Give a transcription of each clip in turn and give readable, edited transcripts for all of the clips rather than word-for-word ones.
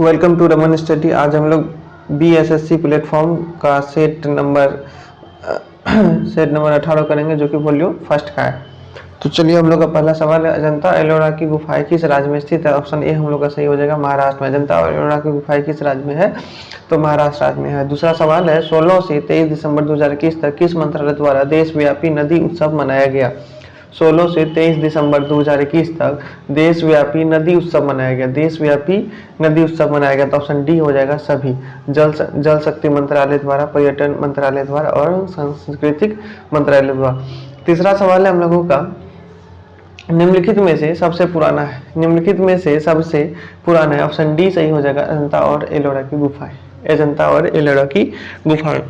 Welcome to Raman study. आज हम लोग BSSC प्लेटफॉर्म का सेट नंबर 18 करेंगे, जो कि वॉल्यूम फर्स्ट का है। तो चलिए, हम लोग का पहला सवाल है, अजंता एलोरा की गुफाएं किस राज्य में स्थित है? ऑप्शन ए हम लोग का सही हो जाएगा, महाराष्ट्र में। अजंता एलोरा की गुफाएं किस राज्य में है? तो महाराष्ट्र राज्य में है। दूसरा सवाल है, 16 से 23 दिसंबर 2021 तक किस मंत्रालय द्वारा देशव्यापी नदी उत्सव मनाया गया? 16 से 23 दिसंबर 2021 तक देशव्यापी नदी उत्सव मनाया गया। देशव्यापी नदी उत्सव मनाया गया, तो ऑप्शन डी हो जाएगा सभी। जल शक्ति मंत्रालय द्वारा, पर्यटन मंत्रालय द्वारा और सांस्कृतिक मंत्रालय द्वारा। तीसरा सवाल है हम लोगों का, निम्नलिखित में से सबसे पुराना है। निम्नलिखित में से सबसे पुराना है, ऑप्शन डी सही हो जाएगा, अजंता और एलोरा की गुफाएं। अजंता और एलोरा की गुफाएं।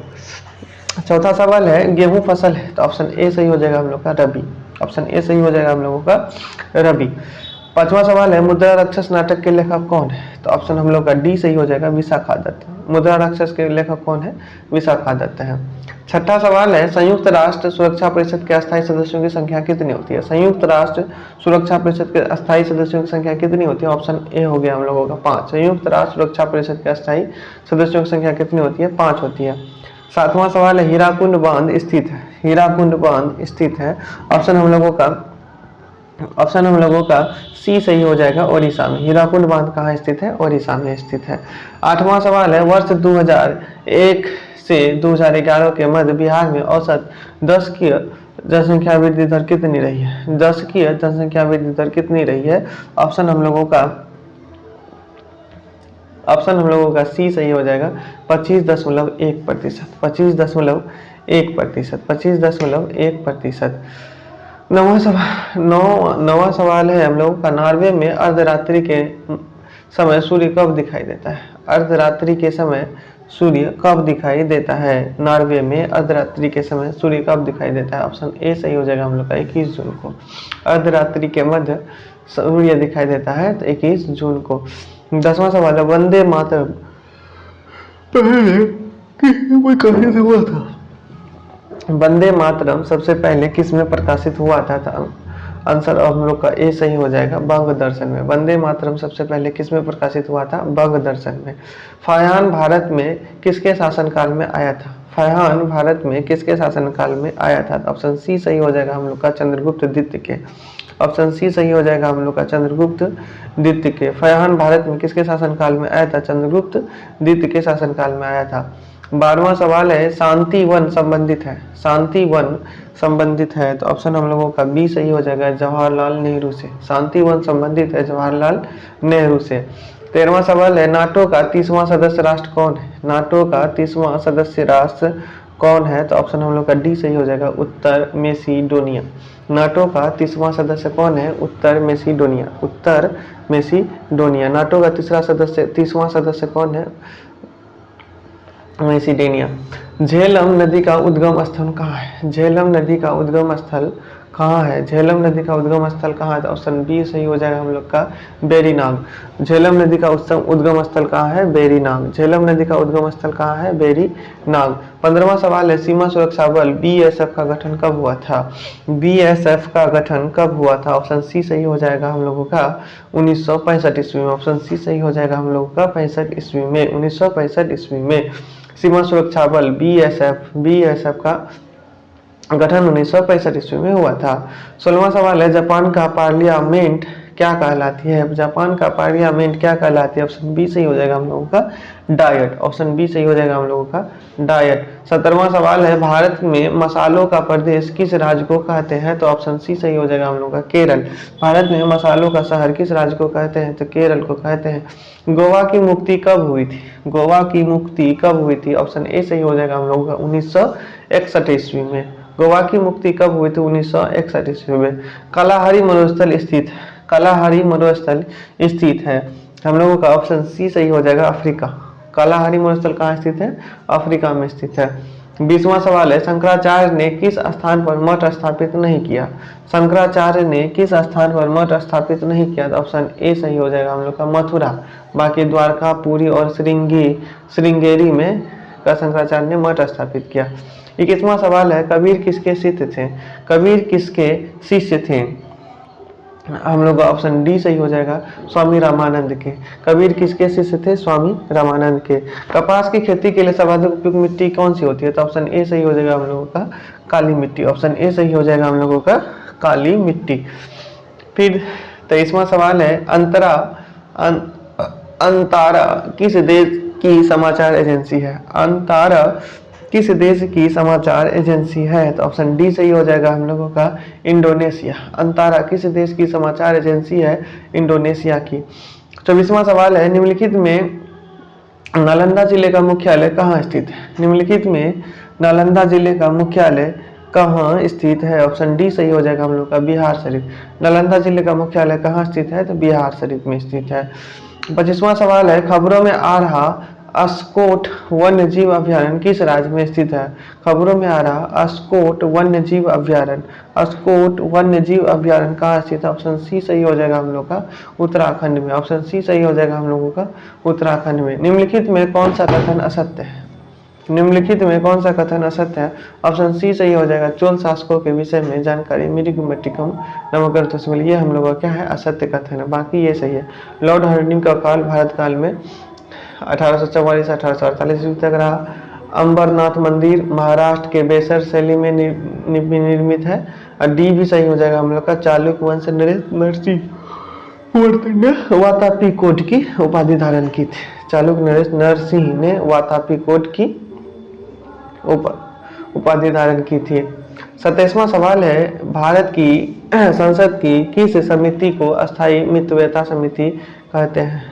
चौथा सवाल है, गेहूं फसल है, तो ऑप्शन ए सही हो जाएगा हम लोग का, रबी। ऑप्शन ए सही हो जाएगा हम लोगों का, रबी। पांचवा सवाल है, मुद्रा राक्षस नाटक के लेखक कौन है? तो ऑप्शन हम लोग का डी सही हो जाएगा, विशाखा दत्त। मुद्रा राक्षस के लेखक कौन है? विशाखा दत्त है। छठा सवाल है, संयुक्त राष्ट्र सुरक्षा परिषद के अस्थायी सदस्यों की संख्या कितनी होती है? संयुक्त राष्ट्र सुरक्षा परिषद के अस्थायी सदस्यों की संख्या कितनी होती है? ऑप्शन ए हो गया हम लोगों का 5। संयुक्त राष्ट्र सुरक्षा परिषद के अस्थायी सदस्यों की संख्या कितनी होती है? 5 होती है। सातवां सवाल है, हीराकुंड बांध स्थित है। हीराकुंड बांध स्थित है, ऑप्शन हम लोगों का सी सही हो जाएगा, ओडिशा में। हीराकुंड बांध कहाँ स्थित है? ओडिशा में स्थित है। आठवां सवाल है, वर्ष 2001 से 2011 के मध्य बिहार में औसत 10 की जनसंख्या वृद्धि दर कितनी रही है? 10 की जनसंख्या वृद्धि दर कितनी रही है? ऑप्शन हम लोगों का सी सही हो जाएगा, 25.1%। 25.1%। नवा सवाल है हम लोगों का, नॉर्वे में अर्धरात्रि के समय सूर्य कब दिखाई देता है? अर्धरात्रि के समय सूर्य कब दिखाई देता है? नॉर्वे में अर्धरात्रि के समय सूर्य कब दिखाई देता है? ऑप्शन ए सही हो जाएगा हम लोग का, 21 जून को। अर्धरात्रि के मध्य सूर्य दिखाई देता है, तो 21 जून को। 10वां सवाल है, वंदे मातरम पहले हुआ था? वंदे मातरम सबसे पहले किस में प्रकाशित हुआ था? आंसर हम लोग का ए सही हो जाएगा, बंग दर्शन में। वंदे मातरम सबसे पहले किस में प्रकाशित हुआ था? बंग दर्शन में। फारहान भारत में किसके शासनकाल में आया था? फारहान भारत में किसके शासनकाल में आया था? ऑप्शन सी सही हो जाएगा हम लोग का, चंद्रगुप्त द्वितीय के। ऑप्शन सी सही हो जाएगा हम लोग का, चंद्रगुप्त द्वितीय के। फारहान भारत में किसके शासनकाल में आया था? चंद्रगुप्त द्वितीय के शासनकाल में आया था। 12वां सवाल है, शांति वन संबंधित है। शांति वन संबंधित है, तो ऑप्शन हम लोगों का बी सही हो जाएगा, जवाहरलाल नेहरू से। शांति वन संबंधित है जवाहरलाल नेहरू से। 13वां सवाल है, नाटो का 30वां सदस्य राष्ट्र कौन है? नाटो का 30वां सदस्य राष्ट्र कौन है? तो ऑप्शन हम लोग का डी सही हो जाएगा, उत्तर मेसिडोनिया। नाटो का 30वां सदस्य कौन है? उत्तर मेसिडोनिया। उत्तर मेसिडोनिया। नाटो का 30वां सदस्य कौन है? मेसिडोनिया। झेलम नदी का उद्गम स्थल कहाँ है? झेलम नदी का उद्गम स्थल कहाँ है? झेलम नदी का उद्गम स्थल कहाँ है? तो ऑप्शन बी सही हो जाएगा हम लोग का, बेरीनाग। झेलम नदी का उद्गम स्थल कहाँ है? बेरीनाग। झेलम नदी का उद्गम स्थल कहाँ है? बेरीनाग। 15वां सवाल है, सीमा सुरक्षा बल BSF का गठन कब हुआ था? BSF का गठन कब हुआ था? ऑप्शन सी सही हो जाएगा हम लोगों का, 1965 ईस्वी में। ऑप्शन सी सही हो जाएगा हम लोगों का, 65 ईस्वी में, 1965 ईस्वी में। सीमा सुरक्षा बल BSF का गठन 1965 ईस्वी में हुआ था। 16वां सवाल है, जापान का पार्लियामेंट क्या कहलाती है? जापान का पार्लियामेंट क्या कहलाती है? ऑप्शन बी सही हो जाएगा हम लोगों का, डायट। ऑप्शन बी सही हो जाएगा हम लोगों का, डायट। 17वां सवाल है, भारत में मसालों का प्रदेश किस राज्य को कहते हैं? तो ऑप्शन सी सही हो जाएगा हम लोगों का, केरल। भारत में मसालों का शहर किस राज्य को कहते हैं? तो केरल को कहते हैं। गोवा की मुक्ति कब हुई थी? गोवा की मुक्ति कब हुई थी? ऑप्शन ए सही हो जाएगा हम लोगों का, 1961 ईस्वी में। गोवा की मुक्ति कब हुई थी? 1961 ईस्वी में। कालाहारी मरुस्थल स्थित है। कालाहारी मरुस्थल स्थित है हम लोगों का, ऑप्शन सी सही हो जाएगा, अफ्रीका। कालाहारी मरुस्थल कहाँ स्थित है? अफ्रीका में स्थित है। 20वां सवाल है, शंकराचार्य ने किस स्थान पर मठ स्थापित नहीं किया? शंकराचार्य ने किस स्थान पर मठ स्थापित नहीं किया? तो ऑप्शन ए सही हो जाएगा हम लोग का, मथुरा। बाकी द्वारका, पुरी और श्रृंगेरी में का शंकराचार्य ने मठ स्थापित किया। 21वां सवाल है, कबीर किसके शिष्य थे? कबीर किसके शिष्य थे? हम लोग का ऑप्शन डी सही हो जाएगा, स्वामी रामानंद के। कबीर किसके शिष्य थे? स्वामी रामानंद के। कपास की खेती के लिए सर्वाधिक उपयुक्त मिट्टी कौन सी होती है? तो ऑप्शन ए सही हो जाएगा हम लोगों का, काली मिट्टी। ऑप्शन ए सही हो जाएगा हम लोगों का, काली मिट्टी। फिर 23वां सवाल है, अंतारा किस देश की समाचार एजेंसी है? अंतारा किस देश की समाचार एजेंसी है? तो ऑप्शन डी सही हो जाएगा हम लोगों का, इंडोनेशिया। अंतारा किस देश की समाचार एजेंसी है? इंडोनेशिया की। 24वां सवाल है, निम्नलिखित में नालंदा जिले का मुख्यालय कहाँ स्थित है? निम्नलिखित में नालंदा जिले का मुख्यालय कहाँ स्थित है? ऑप्शन डी सही हो जाएगा हम लोग का, बिहार शरीफ। नालंदा जिले का मुख्यालय कहाँ स्थित है? तो बिहार शरीफ में स्थित है। 25वां सवाल है, खबरों में आ रहा अस्कोट वन्य जीव अभ्यारण्य किस राज्य में स्थित है? खबरों में आ रहा अस्कोट वन्य जीव अभ्यारण्य, अस्कोट वन्य जीव अभ्यारण्य कहाँ स्थित है? ऑप्शन सी सही हो जाएगा हम लोग का, उत्तराखंड में। ऑप्शन सी सही हो जाएगा हम लोगों का, उत्तराखंड में। निम्नलिखित में कौन सा कथन असत्य है? निम्नलिखित में कौन सा कथन असत्य है? ऑप्शन सी सही हो जाएगा, चोल शासकों के विषय में जानकारी मृगमटिकम नवग्रंथों से मिली। ये हम लोग का क्या है? असत्य कथन है, बाकी ये सही है। लॉर्ड हर्डिंग का काल भारत काल में 1844-1848 ईस्वी तक रहा। अंबरनाथ मंदिर महाराष्ट्र के बेसर शैली में निर्मित है। और डी भी सही हो जाएगा हम लोग का, चालुक्य वंश नरसिंह वर्तन ने वातापी कोट की उपाधि धारण की थी। चालुक्य नरेश नरसिंह ने वातापी कोट की उपाधि धारण की थी। 27वां सवाल है, भारत की संसद की किस समिति को अस्थायी मितव्यता समिति कहते हैं?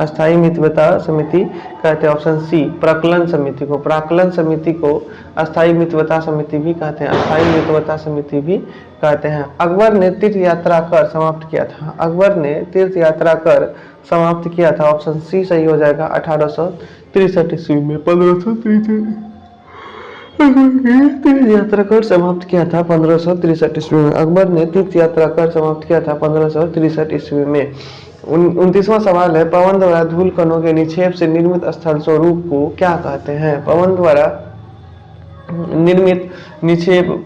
अस्थायी मितव्यता समिति कहते हैं। ऑप्शन सी, प्राक्कलन समिति को। प्राक्कलन समिति को अस्थायी मितव्यता समिति भी कहते हैं, अस्थायी मितव्यता समिति भी कहते हैं। अकबर ने तीर्थ यात्रा कर समाप्त किया था? अकबर ने तीर्थ यात्रा कर समाप्त किया था। ऑप्शन सी सही हो जाएगा, 1863 ईस्वी में। 1563 तीर्थ यात्रा कर समाप्त किया था 1563 ईस्वी में। अकबर ने तीर्थ यात्रा कर समाप्त किया था 1563 ईस्वी में। 29वां सवाल है, पवन द्वारा धूल कणों के निक्षेप से निर्मित स्थल स्वरूप को क्या कहते हैं? पवन द्वारा निर्मित निक्षेप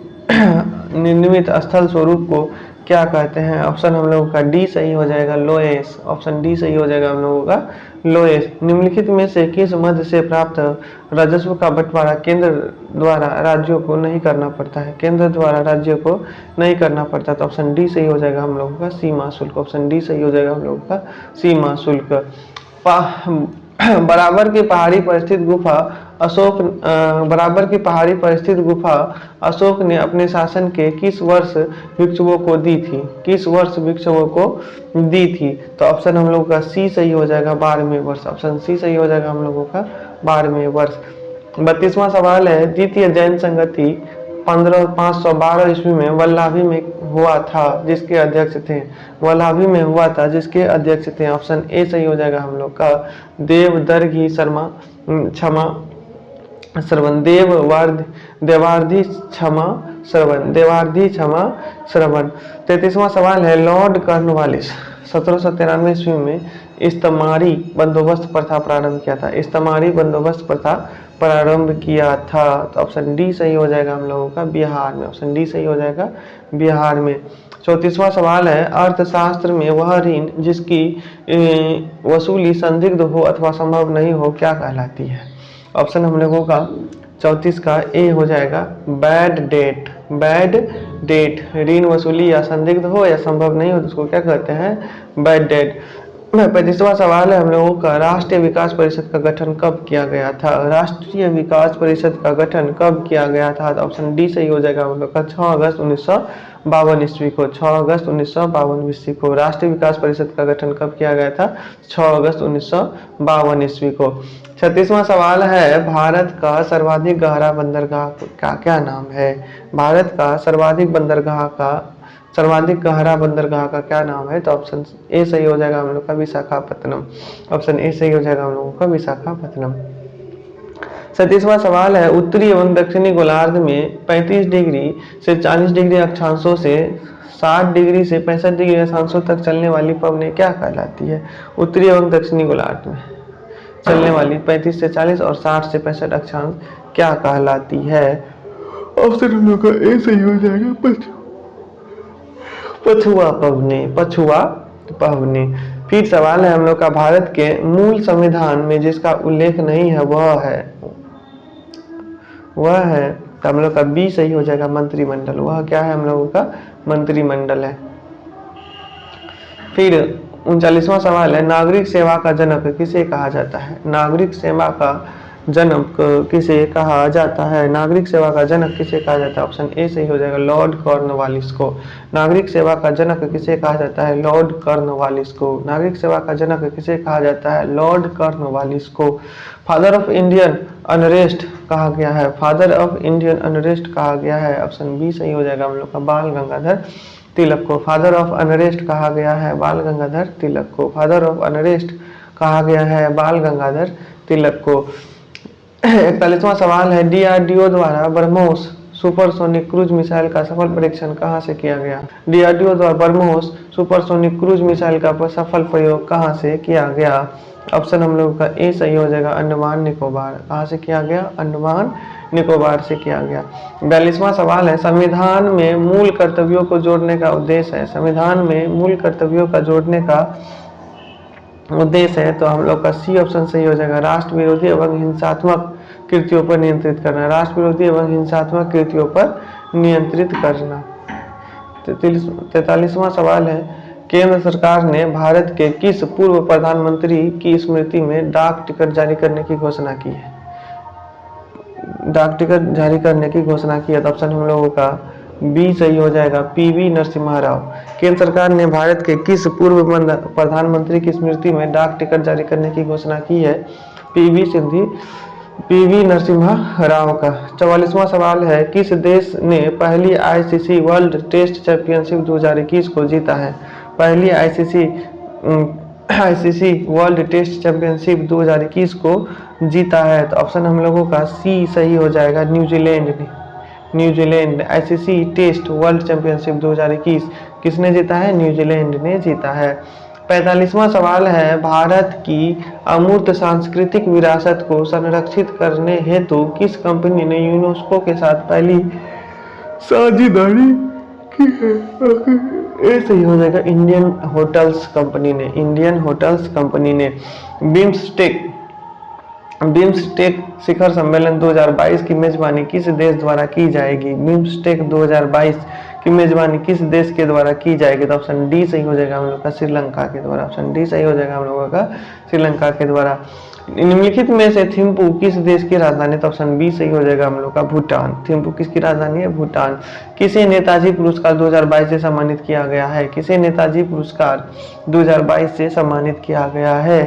निर्मित स्थल स्वरूप को क्या कहते हैं? ऑप्शन हम लोगों का डी सही हो जाएगा, लोएस। ऑप्शन डी सही हो जाएगा हम लोगों का, लोएस। निम्नलिखित में से किस मध्य से प्राप्त राजस्व का बंटवारा केंद्र द्वारा राज्यों को नहीं करना पड़ता है? केंद्र द्वारा राज्यों को नहीं करना पड़ता, तो ऑप्शन डी सही हो जाएगा हम लोगों का, सीमा शुल्क। ऑप्शन डी सही हो जाएगा हम लोगों का, सीमा शुल्क। बराबर की पहाड़ी पर स्थित गुफा अशोक बराबर की पहाड़ी पर स्थित गुफा अशोक ने अपने शासन के किस वर्ष भिक्षुओं को दी थी? किस वर्ष भिक्षुओं को दी थी? तो ऑप्शन हम लोगों का सी सही हो जाएगा, 12वें वर्ष। ऑप्शन सी सही हो जाएगा हम लोगों का, 12वें वर्ष। 32वां सवाल है, द्वितीय जैन संगति 512 ईस्वी में वल्लभी में हुआ था, जिसके अध्यक्ष थे? वल्लभी में हुआ था, जिसके अध्यक्ष थे? ऑप्शन ए सही हो जाएगा हम लोग का, देवदर्गी शर्मा क्षमा श्रवण, देवार्धी क्षमा श्रवण। 33वां सवाल है, लॉर्ड कॉर्नवालिस 1793 ईस्वी में इस्तमारी बंदोबस्त प्रथा प्रारंभ किया था? इस्तमारी बंदोबस्त प्रथा प्रारंभ किया था, तो ऑप्शन डी सही हो जाएगा हम लोगों का, बिहार में। ऑप्शन डी सही हो जाएगा, बिहार में। 34वां सवाल है, अर्थशास्त्र में वह ऋण जिसकी वसूली संदिग्ध हो अथवा संभव नहीं हो क्या कहलाती है? ऑप्शन हम लोगों का 34 का ए हो जाएगा, बैड डेट। बैड डेट, ऋण वसूली या संदिग्ध हो या संभव नहीं हो तो उसको क्या कहते हैं? Bad debt. 35वां सवाल है हम लोगों का, राष्ट्रीय विकास परिषद का गठन कब किया गया था? राष्ट्रीय विकास परिषद का गठन कब किया गया था? तो ऑप्शन डी सही हो जाएगा हम लोग का, 6 अगस्त 1952 ईस्वी को। 6 अगस्त 1952 ईस्वी को राष्ट्रीय विकास परिषद का गठन कब किया गया था? 6 अगस्त 1952 ईस्वी को। 36वां सवाल है, भारत का सर्वाधिक गहरा बंदरगाह का क्या नाम है? भारत का सर्वाधिक गहरा बंदरगाह का क्या नाम है? तो ऑप्शन ए सही हो जाएगा हम लोग का, विशाखापत्तनम। ऑप्शन ए सही हो जाएगा हम लोगों का, विशाखापत्तनम। 37वां सवाल है, उत्तरी एवं दक्षिणी गोलार्ध में 35 डिग्री से 40 डिग्री अक्षांशों से 60 डिग्री से 65 डिग्री अक्षांशों तक चलने वाली पवनें क्या कहलाती है? उत्तरी एवं दक्षिणी गोलार्ध में चलने वाली 35 से 40 और 60 से 65 अक्षांश क्या कहलाती है? ऑप्शन हम लोग का ए सही हो जाएगा, पछुआ पवनी, पछुआ पवनी। फिर सवाल है हम लोग का, भारत के मूल संविधान में जिसका उल्लेख नहीं है वह है तो हम लोग का बी सही हो जाएगा, मंत्रिमंडल। वह क्या है हम लोगों का, मंत्रिमंडल है। फिर 39वां सवाल है, नागरिक सेवा का जनक किसे कहा जाता है? नागरिक सेवा का जनक किसे कहा जाता है? नागरिक सेवा का जनक किसे कहा जाता है? ऑप्शन ए सही हो जाएगा, लॉर्ड कॉर्नवालिस को। नागरिक सेवा का जनक किसे कहा जाता है? लॉर्ड कॉर्नवालिस को। नागरिक सेवा का जनक किसे कहा जाता है? लॉर्ड कॉर्नवालिस को। फादर ऑफ इंडियन अनरेस्ट कहा गया है? फादर ऑफ इंडियन अनरेस्ट कहा गया है? ऑप्शन बी सही हो जाएगा हम लोग का, बाल गंगाधर तिलक को। फादर ऑफ अनरेस्ट कहा गया है बाल गंगाधर तिलक को। फादर ऑफ अनरेस्ट कहा गया है बाल गंगाधर तिलक को। 41वां सवाल है, डीआरडीओ द्वारा ब्रह्मोस सुपरसोनिक क्रूज मिसाइल का सफल परीक्षण कहां से किया गया? डीआरडीओ द्वारा ब्रह्मोस सुपरसोनिक क्रूज मिसाइल का सफल प्रयोग कहां से किया गया? ऑप्शन हम लोग का ए सही हो जाएगा, अंडमान निकोबार। कहां से किया गया? अंडमान निकोबार से किया गया। 42वां सवाल है, संविधान में मूल कर्तव्यों को जोड़ने का उद्देश्य है? संविधान में मूल कर्तव्यों का जोड़ने का उद्देश्य है तो हम लोग का सी ऑप्शन सही हो जाएगा, राष्ट्र विरोधी एवं हिंसात्मक कृतियों पर नियंत्रित करना। राष्ट्र विरोधी एवं हिंसात्मक कृतियों पर नियंत्रित करना। 43वां सवाल है, केंद्र सरकार ने भारत के किस पूर्व प्रधानमंत्री की स्मृति में डाक टिकट जारी करने की घोषणा की है? डाक टिकट जारी करने की घोषणा की है तो ऑप्शन हम लोगों का बी सही हो जाएगा, पीवी नरसिम्हा राव। केंद्र सरकार ने भारत के किस पूर्व प्रधानमंत्री की स्मृति में डाक टिकट जारी करने की घोषणा की है? पीवी नरसिम्हा राव का। 44वां सवाल है, किस देश ने पहली आईसीसी वर्ल्ड टेस्ट चैंपियनशिप 2021 को जीता है? पहली आईसीसी वर्ल्ड टेस्ट चैंपियनशिप 2021 को जीता है तो ऑप्शन हम लोगों का सी सही हो जाएगा, न्यूजीलैंड ने। New Zealand ICC test world championship 2021 किसने जीता है? न्यूजीलैंड ने जीता है। 45वां सवाल है, भारत की अमूर्त सांस्कृतिक विरासत को संरक्षित करने हेतु किस कंपनी ने यूनेस्को के साथ पहली साझेदारी की है? ये सही हो जाएगा, इंडियन होटल्स कंपनी ने। इंडियन होटल्स कंपनी ने। बिम्स्टेक शिखर सम्मेलन 2022 की मेजबानी किस देश द्वारा की जाएगी? बिम्स्टेक 2022 की मेजबानी किस देश के द्वारा की जाएगी? तो ऑप्शन डी सही हो जाएगा हम लोग का, श्रीलंका के द्वारा। ऑप्शन डी सही हो जाएगा हम लोगों का, श्रीलंका के द्वारा। निम्नलिखित में से थिम्पू किस देश की राजधानी? तो ऑप्शन बी सही हो जाएगा हम लोग का, भूटान। थिम्पू किसकी राजधानी है? भूटान। किसे नेताजी पुरस्कार 2022 से सम्मानित किया गया है? किसे नेताजी पुरस्कार 2022 से सम्मानित किया गया है?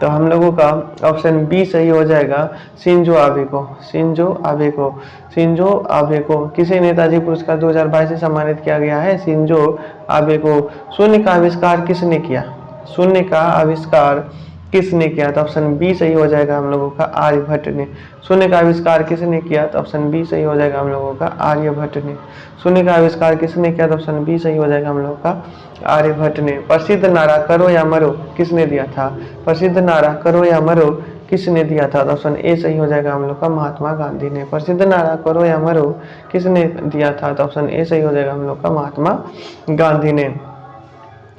तो हम लोगों का ऑप्शन बी सही हो जाएगा, शिंजो आबे को। शिंजो आबे को। शिंजो आबे को किसे नेताजी पुरस्कार 2022 से सम्मानित किया गया है? शिंजो आबे को। शून्य का आविष्कार किसने किया? शून्य का आविष्कार किसने किया? तो ऑप्शन बी सही हो जाएगा हम लोगों का, आर्यभट्ट ने। शून्य का आविष्कार किसने किया? तो ऑप्शन बी सही हो जाएगा हम लोगों का, आर्यभट्ट ने। शून्य का आविष्कार किसने किया? तो ऑप्शन बी सही हो जाएगा हम लोगों का, आर्यभट्ट ने। प्रसिद्ध नारा करो या मरो किसने दिया था? प्रसिद्ध नारा करो या मरो किसने दिया था? तो ऑप्शन ए सही हो जाएगा हम लोग का, महात्मा गांधी ने। प्रसिद्ध नारा करो या मरो किसने दिया था? तो ऑप्शन ए सही हो जाएगा हम लोग का, महात्मा गांधी ने।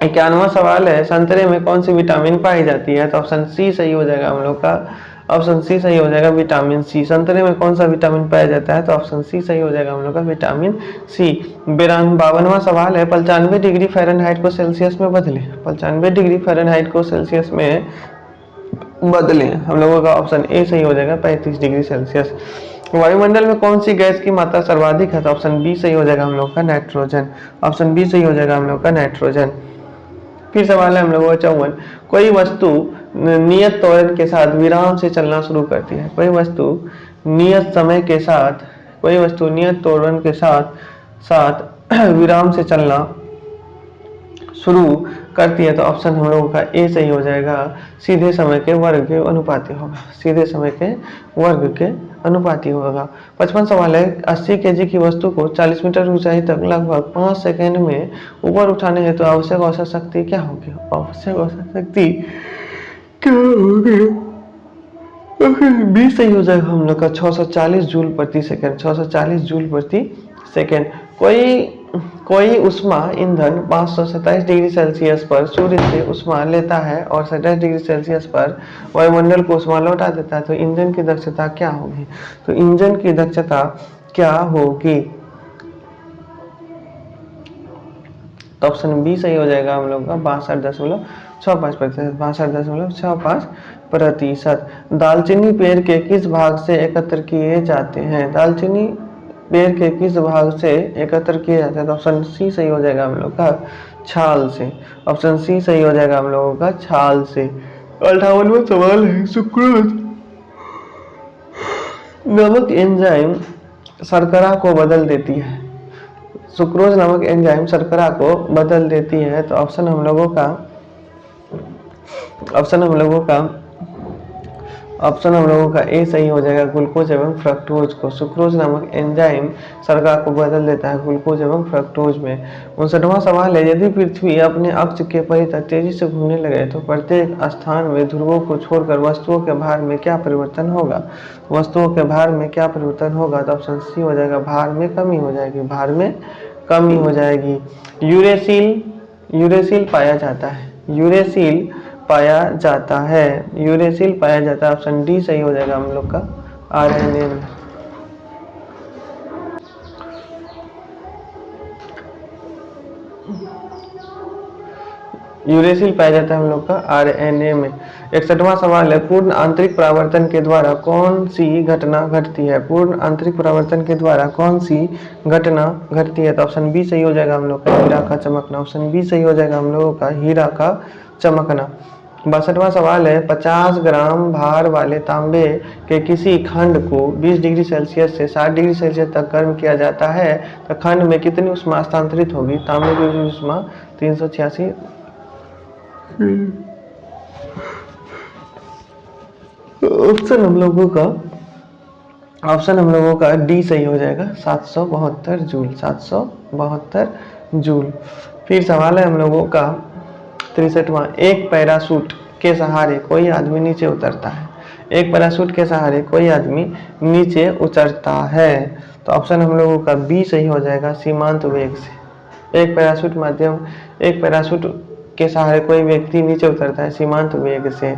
51वां सवाल है, संतरे में कौन सी विटामिन पाई जाती है? तो ऑप्शन सी सही हो जाएगा हम लोग का, ऑप्शन सी सही हो जाएगा, विटामिन सी। संतरे में कौन सा विटामिन पाया जाता है? तो ऑप्शन सी सही हो जाएगा हम लोग का, विटामिन सी। 52वां सवाल है, 95 डिग्री फ़ारेनहाइट को सेल्सियस में बदले। 95 डिग्री फ़ारेनहाइट को सेल्सियस में बदलें, हम लोगों का ऑप्शन ए सही हो जाएगा, 35 डिग्री सेल्सियस। वायुमंडल में कौन सी गैस की मात्रा सर्वाधिक है? तो ऑप्शन बी सही हो जाएगा हम लोग का, नाइट्रोजन। ऑप्शन बी सही हो जाएगा हम लोग का, नाइट्रोजन। फिर सवाल है हम लोगों का 54, कोई वस्तु नियत त्वरण के साथ विराम से चलना शुरू करती है। कोई वस्तु नियत समय के साथ, कोई वस्तु नियत त्वरण के साथ विराम से चलना शुरू करती है तो ऑप्शन हम लोगों का ए सही हो जाएगा, सीधे समय के वर्ग के अनुपाती होगा। सीधे समय के वर्ग के अनुपाती होगा। 55 सवाल है, 80 केजी की वस्तु को 40 मीटर ऊंचाई तक लगभग 5 सेकंड में ऊपर उठाने हेतु आवश्यक औसत शक्ति क्या होगी? आवश्यक औसत शक्ति क्या होगी? बी सही हो जाएगा हम लोग का, 640 जूल प्रति सेकंड। 640 जूल प्रति सेकंड। कोई कोई ऊष्मा ईंधन 527 डिग्री सेल्सियस पर सूर्य से ऊष्मा लेता है और 27 डिग्री सेल्सियस पर वायुमंडल को ऊष्मा लौटा देता है, तो इंजन की दक्षता क्या होगी? तो इंजन की दक्षता क्या होगी? तो ऑप्शन बी सही हो जाएगा हम लोग का 62.65%। 62.65%। दालचीनी पेड़ के किस भाग से एकत्र किए जाते हैं? दालचीनी पेड़ के किस भाग से एकत्र किए जाते हैं? तो ऑप्शन सी सही हो जाएगा हम लोग का छाल से। ऑप्शन सी सही हो जाएगा हम लोगों का छाल से। 58वां सवाल है, सुक्रोज नामक एंजाइम शर्करा को बदल देती है। सुक्रोज नामक एंजाइम शर्करा को बदल देती है, तो ऑप्शन हम लोगों का ए सही हो जाएगा, ग्लूकोज एवं फ्रक्टोज को। सुक्रोज नामक एंजाइम शर्करा को बदल देता है ग्लूकोज एवं फ्रक्टोज में। 59वां सवाल है, यदि पृथ्वी अपने अक्ष के परितः तेजी से घूमने लगे तो प्रत्येक स्थान में ध्रुवों को छोड़कर वस्तुओं के भार में क्या परिवर्तन होगा? वस्तुओं के भार में क्या परिवर्तन होगा? तो ऑप्शन सी हो जाएगा, भार में कमी हो जाएगी। भार में कमी हो जाएगी। यूरेसिल पाया जाता है। यूरेसिल पाया जाता है। ऑप्शन डी सही हो जाएगा हम लोग का आरएनए में। यूरेसिल पाया जाता है हम लोग का आरएनए में। 61वां सवाल है, पूर्ण आंतरिक परावर्तन के द्वारा कौन सी घटना घटती है? पूर्ण आंतरिक परावर्तन के द्वारा कौन सी घटना घटती है? तो ऑप्शन बी सही हो जाएगा हम लोग का हीरा का चमकना। ऑप्शन बी सही हो जाएगा हम लोगों का हीरा का चमकना। 62वां सवाल है, 50 ग्राम भार वाले तांबे के किसी खंड को 20 डिग्री सेल्सियस से 60 डिग्री सेल्सियस तक गर्म किया जाता है तो खंड में कितनी ऊष्मा स्थानांतरित होगी? तांबे की ऊष्मा 386। ऑप्शन हम लोगों का डी सही हो जाएगा, 772 जूल। 772 जूल। फिर सवाल है हम लोगों का 63वां, एक पैराशूट के सहारे कोई आदमी नीचे उतरता है। एक पैराशूट के सहारे कोई आदमी नीचे उतरता है, तो ऑप्शन हम लोगों का बी सही हो जाएगा, सीमांत वेग से। एक पैराशूट के सहारे कोई व्यक्ति नीचे उतरता है सीमांत वेग से।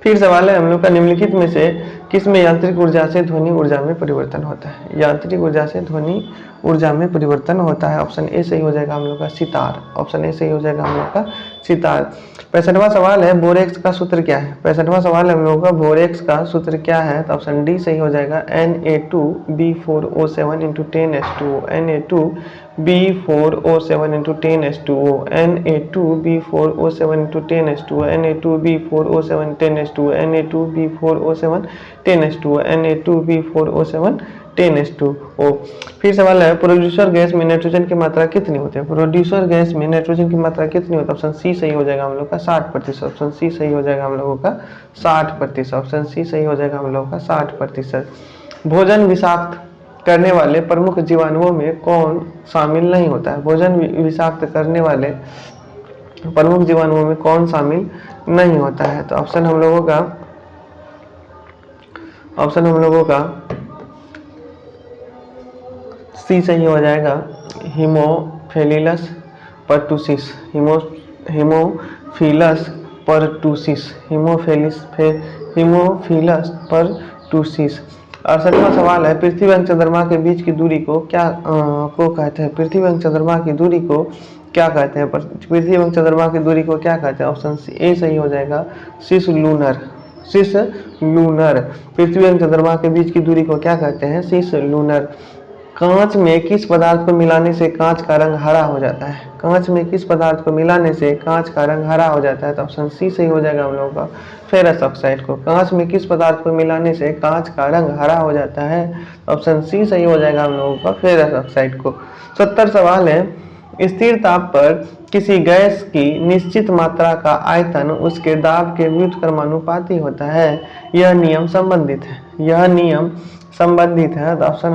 फिर सवाल है हम लोग का, निम्नलिखित में से किसमें यांत्रिक ऊर्जा से ध्वनि ऊर्जा में परिवर्तन होता है? यांत्रिक ऊर्जा से ध्वनि ऊर्जा में परिवर्तन होता है। ऑप्शन ए सही हो जाएगा हम लोग का सितार। ऑप्शन ए सही हो जाएगा हम लोग का सितार। 65वां सवाल है, बोरेक्स का सूत्र क्या है? 65वां सवाल है हम लोग का, बोरेक्स का सूत्र क्या है? तो ऑप्शन डी सही हो जाएगा, Na2B4O7 × 10H2O। Na2B4O7 × 10H2O। Na2B4O7 × 10H2O। Na2B4O7 10H2O। Na2B4O7 10H2O। Na2B4O7 10H2O। फिर सवाल है, प्रोड्यूसर गैस में नाइट्रोजन की मात्रा कितनी होती है? प्रोड्यूसर गैस में नाइट्रोजन की मात्रा कितनी होती है? ऑप्शन सी सही हो जाएगा हम लोग का 60%। ऑप्शन सी सही हो जाएगा हम लोगों का 60%। ऑप्शन सी सही हो जाएगा हम लोगों का 60%। भोजन विषाक्त करने वाले प्रमुख जीवाणुओं में कौन शामिल नहीं होता है? भोजन विषाक्त करने वाले प्रमुख जीवाणुओं में कौन शामिल नहीं होता है? तो ऑप्शन हम लोगों का सी सही हो जाएगा, हीमोफिलस परटूसिस। Haemophilus pertussis. 68वां सवाल है, पृथ्वी एवं चंद्रमा के बीच की दूरी को क्या कहते हैं? पृथ्वी एवं चंद्रमा की दूरी को क्या कहते हैं? पृथ्वी एवं चंद्रमा की दूरी को क्या कहते हैं? ऑप्शन ए सही हो जाएगा, सिस लूनर। पृथ्वी एवं चंद्रमा के बीच की दूरी को क्या कहते हैं? सिस लूनर। कांच में किस पदार्थ को मिलाने से कांच का रंग हरा हो जाता है? कांच में किस पदार्थ को मिलाने से कांच का रंग हरा हो जाता है? तो ऑप्शन सी सही हो जाएगा हम लोगों का फेरस ऑक्साइड को। कांच में किस पदार्थ को मिलाने से कांच का रंग हरा हो जाता है? ऑप्शन सी सही हो जाएगा हम लोगों का फेरस ऑक्साइड को। 70 सवाल है, स्थिर ताप पर किसी गैस की निश्चित मात्रा का आयतन उसके दाब के व्युत्क्रमानुपाती होता है। यह नियम संबंधित है। तो ऑप्शन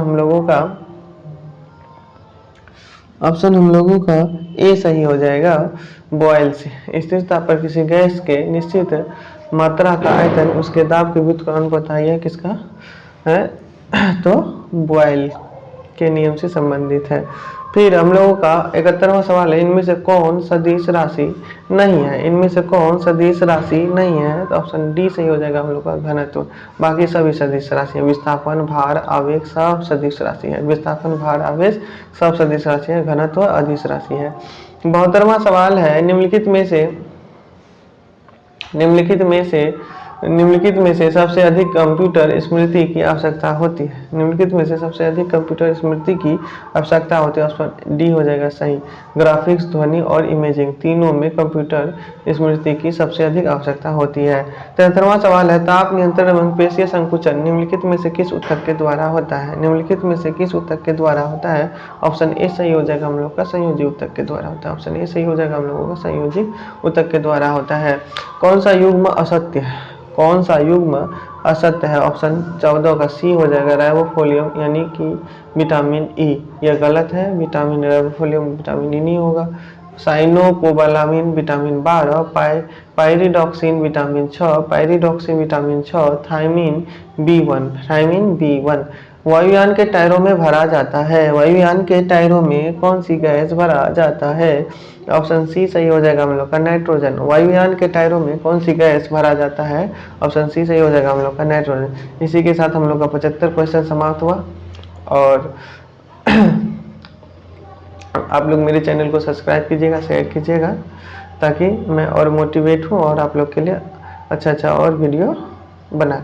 हम लोगों का ए सही हो जाएगा, बॉयल से। स्थिर ताप पर किसी गैस के निश्चित मात्रा का आयतन उसके दाब के व्युत्क्रमानुपाती है किसका? है तो बॉयल के नियम से संबंधित है। फिर हम लोगों का 71वां सवाल है, इनमें से कौन सदिश राशि नहीं है? इनमें से कौन सदिश राशि नहीं है? तो ऑप्शन डी सही हो जाएगा हम लोग का घनत्व। बाकी सभी सदिश राशि है, विस्थापन, भार, आवेग सब सदिश राशि है। विस्थापन, भार, आवेश सब सदिश राशि है, घनत्व अदिश राशि है। 72वां सवाल है, निम्नलिखित में से सबसे अधिक कंप्यूटर स्मृति की आवश्यकता होती है। निम्नलिखित में से सबसे अधिक कंप्यूटर स्मृति की आवश्यकता होती है, ऑप्शन डी हो जाएगा सही। ग्राफिक्स, ध्वनि और इमेजिंग तीनों में कंप्यूटर स्मृति की सबसे अधिक आवश्यकता होती है। 73वां सवाल है, ताप नियंत्रण एवं पेशीय संकुचन निम्नलिखित में से किस ऊतक के द्वारा होता है? निम्नलिखित में से किस ऊतक के द्वारा होता है? ऑप्शन ए सही हो जाएगा हम लोग का संयोजी ऊतक के द्वारा होता है। ऑप्शन ए सही हो जाएगा हम लोगों का संयोजी ऊतक के द्वारा होता है। कौन सा युग्म असत्य है? कौन सा युग्म असत्य है? ऑप्शन 14 का सी हो जाएगा, राइबोफ्लोवियम यानी कि विटामिन ई। यह गलत है, विटामिन राइबोफ्लोवियम विटामिन ई नहीं होगा। Cyanocobalamin vitamin 12, pyridoxine vitamin 6, pyridoxine vitamin 6, thiamine B1। वायुयान के टायरों में भरा जाता है, वायुयान के टायरों में कौन सी गैस भरा जाता है? ऑप्शन सी सही हो जाएगा हम लोग का नाइट्रोजन। वायुयान के टायरों में कौन सी गैस भरा जाता है? ऑप्शन सी सही हो जाएगा हम लोग का नाइट्रोजन। इसी के साथ हम लोग का 75 क्वेश्चन समाप्त हुआ। और आप लोग मेरे चैनल को सब्सक्राइब कीजिएगा, शेयर कीजिएगा, ताकि मैं और मोटिवेट हूँ और आप लोग के लिए अच्छा और वीडियो बना